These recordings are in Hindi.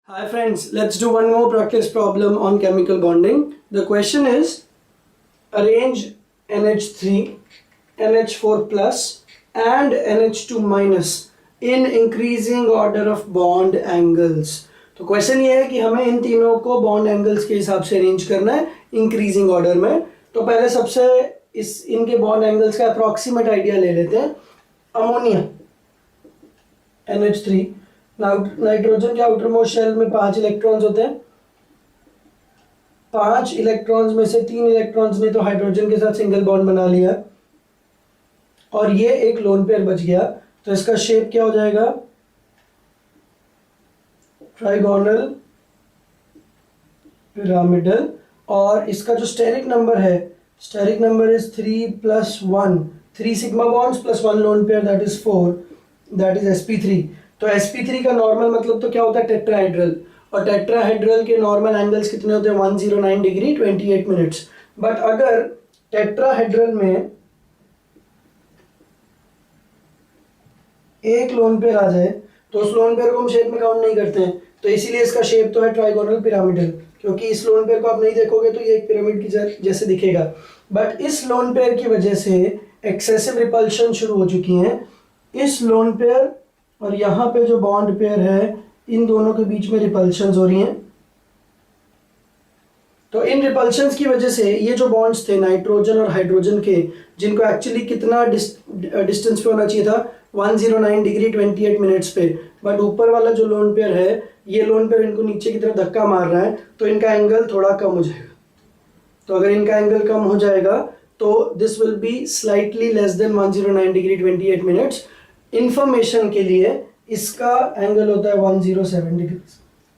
Hi friends, let's do one more practice problem on chemical bonding. The question is, arrange NH3, NH4 plus and NH2 minus in increasing order of bond angles. तो क्वेश्चन ये है कि हमें इन तीनों को बॉन्ड एंगल्स के हिसाब से अरेंज करना है इंक्रीजिंग ऑर्डर में. तो पहले सबसे इनके बॉन्ड एंगल्स का अप्रॉक्सीमेट आइडिया ले लेते हैं. अमोनिया NH3, नाइट्रोजन के आउटर मोस्ट शेल में 5 इलेक्ट्रॉन्स होते हैं. 5 इलेक्ट्रॉन्स में से 3 इलेक्ट्रॉन्स ने तो हाइड्रोजन के साथ सिंगल बॉन्ड बना लिया और ये एक लोन पेयर बच गया. तो इसका शेप क्या हो जाएगा? Trigonal pyramidal. और इसका जो स्टेरिक नंबर है, steric number is 3 + 1. 3 sigma bonds plus 1 lone pair, that is 4, that is sp3. तो sp3 का नॉर्मल मतलब तो क्या होता है? टेट्राहेड्रल. और टेट्राहेड्रल के नॉर्मल एंगल्स कितने होते हैं? 109 डिग्री 28 मिनट्स. बट अगर टेट्राहेड्रल में एक लोन पेयर आ जाए तो उस लोन पेयर को हम शेप में काउंट नहीं करते हैं. तो इसीलिए इसका शेप तो है ट्राइगोनल पिरामिडल, क्योंकि इस लोन पेयर को आप नहीं देखोगे तो ये एक पिरामिड की जैसे दिखेगा. बट इस लोन पेयर की वजह से एक्सेसिव रिपल्शन शुरू हो चुकी है. इस लोन पेयर और यहाँ पे जो बॉन्ड पेयर है, इन दोनों के बीच में रिपल्शंस हो रही हैं. तो इन रिपल्शंस की वजह से ये जो बॉन्ड्स थे नाइट्रोजन और हाइड्रोजन के, जिनको एक्चुअली कितना डिस्टेंस पे होना चाहिए था? 109 डिग्री 28 मिनट्स पे. बट ऊपर वाला जो लोन पेयर है, ये लोन पेयर इनको नीचे की तरफ धक्का मार रहा है, तो इनका एंगल थोड़ा कम हो जाएगा. तो अगर इनका एंगल कम हो जाएगा तो this will be slightly less than 109 degree 28 minutes. Information के लिए इसका एंगल होता है 107 डिग्री.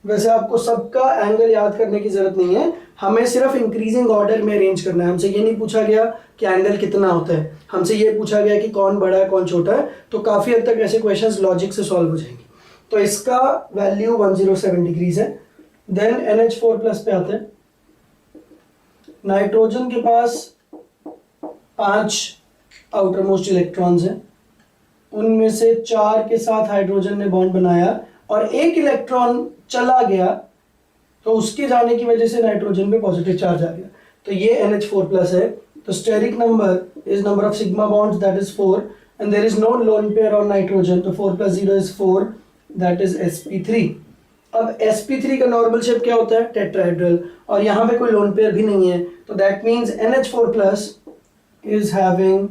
वैसे आपको सबका एंगल याद करने की जरूरत नहीं है, हमें सिर्फ इंक्रीजिंग ऑर्डर में अरेंज करना है. हमसे ये नहीं पूछा गया कि एंगल कितना होता है, हमसे ये पूछा गया कि कौन बड़ा है कौन छोटा है. तो काफ़ी हद तक ऐसे क्वेश्चंस लॉजिक से सॉल्व हो जाएंगे. तो इसका वैल्यू 107 डिग्रीज है. देन NH4 प्लस पे आते हैं. नाइट्रोजन के पास 5 आउटर मोस्ट इलेक्ट्रॉन्स हैं. उनमें से 4 के साथ हाइड्रोजन ने बॉन्ड बनाया और एक इलेक्ट्रॉन चला गया, तो उसके जाने की वजह से नाइट्रोजन पे पॉजिटिव चार्ज आ गया. तो ये NH4 प्लस है. तो steric number is number of sigma bonds, that is 4, and there is no lone pair on nitrogen. तो 4 + 0 इज 4, दैट इज sp3. अब sp3 का नॉर्मल शेप क्या होता है? टेट्राहेड्रल. और यहाँ पे कोई लोन पेयर भी नहीं है, तो that means NH4 plus is having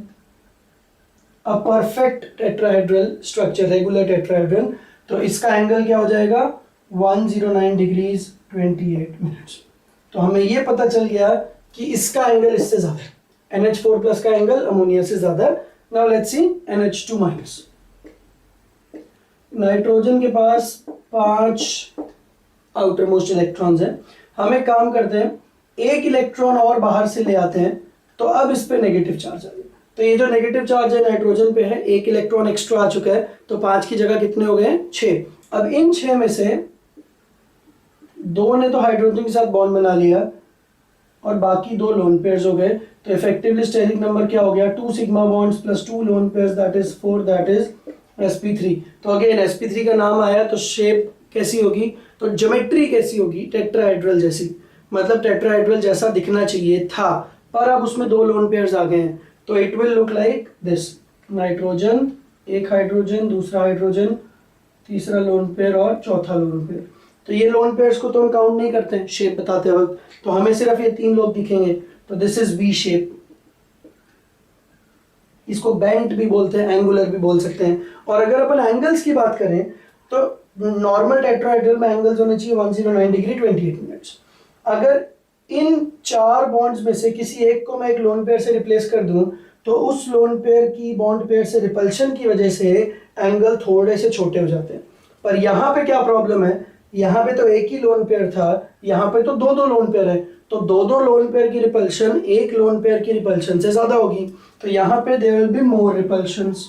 a perfect tetrahedral structure, regular tetrahedral. तो इसका एंगल क्या हो जाएगा? 109 डिग्रीज 28 मिनट्स. तो हमें ये पता चल गया कि इसका एंगल इससे ज्यादा है. NH4 प्लस का एंगल अमोनिया से ज्यादा है. Now let's see NH2 minus. Nitrogen के पास 5 आउटर मोस्ट इलेक्ट्रॉन्स हैं. हम एक काम करते हैं, एक इलेक्ट्रॉन और बाहर से ले आते हैं, तो अब इस पे नेगेटिव चार्ज आ गया. तो ये जो नेगेटिव चार्ज है नाइट्रोजन पे है, एक इलेक्ट्रॉन एक्स्ट्रा आ चुका है. तो 5 की जगह कितने हो गए? 6. अब इन 6 में से 2 ने तो हाइड्रोजन के साथ बॉन्ड बना लिया और बाकी 2 लोन पेयर्स हो गए. तो इफेक्टिवली स्टेरिक नंबर क्या हो गया? 2 sigma bonds plus 2 lone pairs, that is 4, that is sp3. तो अगेन sp3 का नाम आया तो शेप कैसी होगी? तो ज्योमेट्री कैसी होगी? टेट्राहेड्रल जैसी. मतलब टेट्राहेड्रल जैसा दिखना चाहिए था, पर अब उसमें 2 लोन पेयर्स आ गए हैं. तो it will look like this. Nitrogen, एक हाइड्रोजन, दूसरा हाइड्रोजन, तीसरा लोन पेयर और चौथा लोन पेयर. तो ये लोन पेयर्स को तो हम काउंट नहीं करते हैं शेप बताते वक्त, तो हमें सिर्फ ये 3 लोग दिखेंगे. तो दिस इज वी शेप. इसको बेंट भी बोलते हैं, एंगुलर भी बोल सकते हैं. और अगर अपन एंगल्स की बात करें तो नॉर्मल टेट्राहेड्रल में एंगल्स होने चाहिए 109 डिग्री 28 मिनट्स. अगर इन 4 बॉन्ड्स में से किसी एक को मैं एक लोन पेयर से रिप्लेस कर दूं, तो उस लोन पेयर की बॉन्ड पेयर से रिपल्शन की वजह से एंगल थोड़े से छोटे हो जाते हैं. पर यहाँ पे क्या प्रॉब्लम है? यहाँ पे तो एक ही लोन पेयर था, यहाँ पे तो 2-2 लोन पेयर है. तो 2-2 लोन पेयर की रिपल्शन एक लोन पेयर की रिपल्शन से ज्यादा होगी. तो यहाँ पे there will be more repulsions.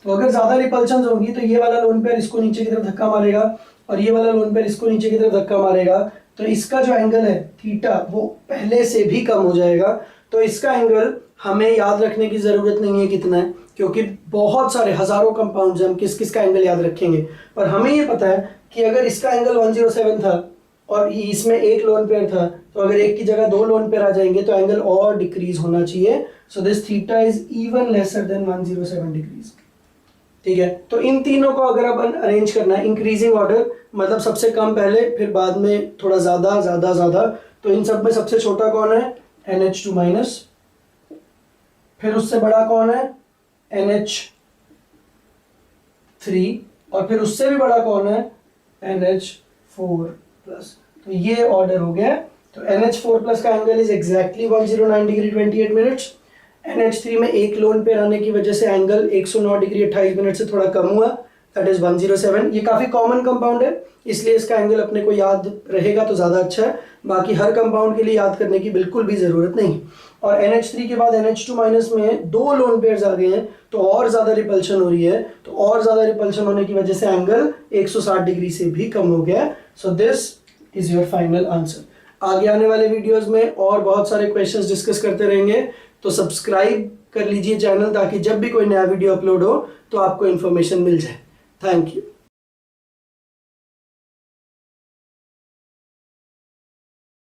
तो अगर ज्यादा रिपल्शंस होंगी तो ये वाला लोन पेयर इसको नीचे की तरफ धक्का मारेगा और ये वाला लोन पेयर इसको नीचे की तरफ धक्का मारेगा. तो इसका जो एंगल है थीटा वो पहले से भी कम हो जाएगा. तो इसका एंगल हमें याद रखने की जरूरत नहीं है कितना है, क्योंकि बहुत सारे हजारों कंपाउंड्स हैं, हम किस किस का एंगल याद रखेंगे। पर हमें ये पता है कि अगर इसका एंगल 107 था और इसमें एक लोन पेयर था, तो अगर एक की जगह दो लोन पेयर आ जाएंगे तो एंगल और डिक्रीज होना चाहिए। So this theta is even lesser than 107 degrees. ठीक है, तो इन तीनों को अगर अपन अरेंज करना है इंक्रीजिंग ऑर्डर, मतलब सबसे कम पहले फिर बाद में थोड़ा ज्यादा ज्यादा ज्यादा, तो इन सब में सबसे छोटा कौन है NH2 माइनस, फिर उससे बड़ा कौन है NH3, और फिर उससे भी बड़ा कौन है NH4 प्लस। तो ये ऑर्डर हो गया। तो NH4 प्लस का angle is exactly 109 degree 28 minutes. NH3 में एक लोन पेयर आने की वजह से एंगल 109 डिग्री 28 मिनट से थोड़ा कम हुआ, दैट इज 107। ये काफी कॉमन कंपाउंड है, इसलिए इसका एंगल अपने को याद रहेगा तो ज्यादा अच्छा है। बाकी हर कंपाउंड के लिए याद करने की बिल्कुल भी जरूरत नहीं। और NH3 के बाद NH2 माइनस में दो लोन पेयर्स आ गए हैं, तो और ज्यादा रिपल्शन हो रही है, तो और ज्यादा रिपल्शन होने की वजह से एंगल 160 डिग्री से भी कम हो गया। So this is your final answer. आगे आने वाले वीडियोस में और बहुत सारे क्वेश्चंस डिस्कस करते रहेंगे, तो सब्सक्राइब कर लीजिए चैनल, ताकि जब भी कोई नया वीडियो अपलोड हो तो आपको इन्फॉर्मेशन मिल जाए। Thank you.